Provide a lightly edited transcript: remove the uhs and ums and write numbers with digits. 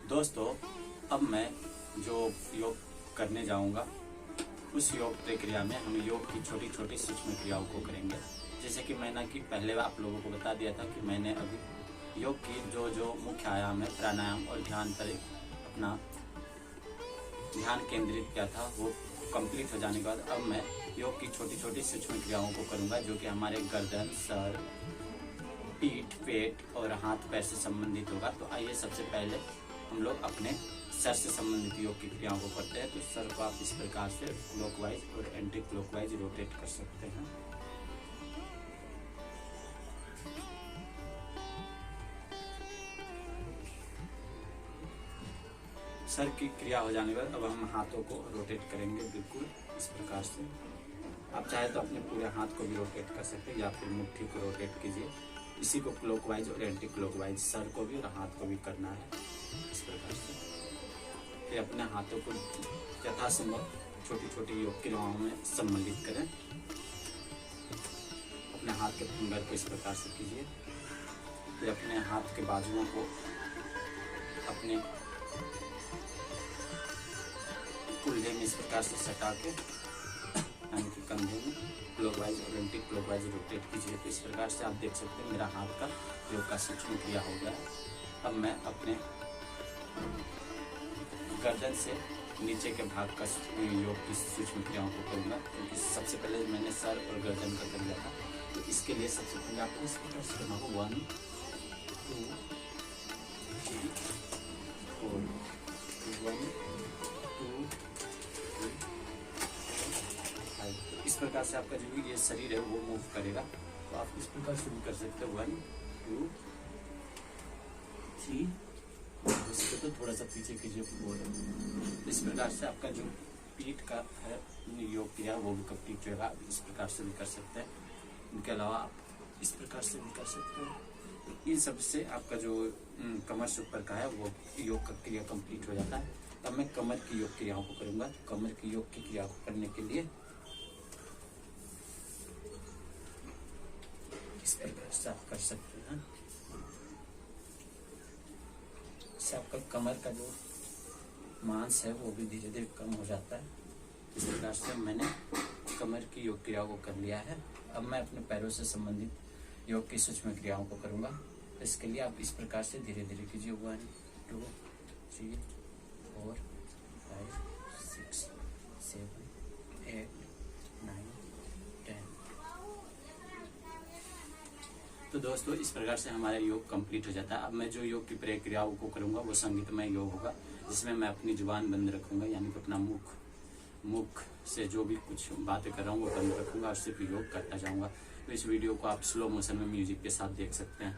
दोस्तों, अब मैं जो योग करने जाऊंगा उस योग प्रक्रिया में हम योग की छोटी छोटी सूक्ष्म क्रियाओं को करेंगे। जैसे कि मैंने कि पहले आप लोगों को बता दिया था कि मैंने अभी योग की जो मुख्य आयाम है प्राणायाम और ध्यान पर अपना ध्यान केंद्रित किया था, वो कंप्लीट हो जाने के बाद अब मैं योग की छोटी छोटी सूक्ष्म क्रियाओं को करूंगा, जो कि हमारे गर्दन, सर, पीठ, पेट और हाथ पैर से संबंधित होगा। तो आइए सबसे पहले हम लोग अपने सर से संबंधित योग की क्रियाओं को करते हैं। तो सर को आप इस प्रकार से क्लॉकवाइज और एंटी क्लॉकवाइज रोटेट कर सकते हैं। सर की क्रिया हो जाने के बाद अब हम हाथों को रोटेट करेंगे, बिल्कुल इस प्रकार से। आप चाहे तो अपने पूरे हाथ को भी रोटेट कर सकते हैं या फिर मुट्ठी को रोटेट कीजिए। इसी को क्लॉकवाइज और एंटी क्लॉकवाइज सर को भी और हाथ को भी करना है इस प्रकार से। फिर अपने हाथों को यथासंभव छोटी छोटी योग क्रियाओं में सम्मिलित करें। अपने हाथ के फिंगर को इस प्रकार से कीजिए। फिर अपने हाथ के बाजुओं को अपने कुल्हे में इस प्रकार से सटा के यानी कि कंधे में क्लॉकवाइज और एंटी क्लॉकवाइज रोटेट कीजिए। तो इस प्रकार से आप देख सकते हैं मेरा हाथ का योग का सूक्ष्म क्रिया हो गया है। अब मैं अपने गर्दन से नीचे के भाग का योग की सूक्ष्म क्रियाओं को करूँगा, क्योंकि सबसे पहले मैंने सर और गर्दन का कर लिया था। तो इसके लिए सबसे पहले आपको इस प्रकार से करना होगा 1 2 3 4 1 2 3 5। इस प्रकार से आपका जो भी ये शरीर है वो मूव करेगा। तो आप इस प्रकार से भी कर सकते हो 1 2 3। इसको तो थोड़ा सा पीछे कीजिए 4। इस प्रकार से आपका जो पीठ का है योग क्रिया वो भी कंप्लीट होगा। इस प्रकार से भी कर सकते हैं। इनके अलावा आप इस प्रकार से भी कर सकते हैं। इन सब से आपका जो कमर से ऊपर का है वो योग का क्रिया कंप्लीट हो जाता है। अब मैं कमर की योग क्रियाओं को करूंगा। कमर की योग की क्रिया को करने के लिए इस प्रकार से आप कर सकते हैं। इससे आपका कमर का जो मांस है वो भी धीरे धीरे कम हो जाता है। इस प्रकार से मैंने कमर की योग क्रियाओं को कर लिया है। अब मैं अपने पैरों से संबंधित योग की सूक्ष्म क्रियाओं को करूंगा। इसके लिए आप इस प्रकार से धीरे धीरे कीजिए 1 2 3 4 5 6 7 8 9 10। तो दोस्तों, इस प्रकार से हमारा योग कंप्लीट हो जाता है। अब मैं जो योग की प्रक्रियाओं को करूंगा वो संगीतमय योग होगा, जिसमें मैं अपनी जुबान बंद रखूंगा, यानी कि अपना मुख से जो भी कुछ बातें कर रहा हूँ वो बंद रखूंगा और सिर्फ योग करता जाऊंगा। तो इस वीडियो को आप स्लो मोशन में म्यूजिक के साथ देख सकते हैं।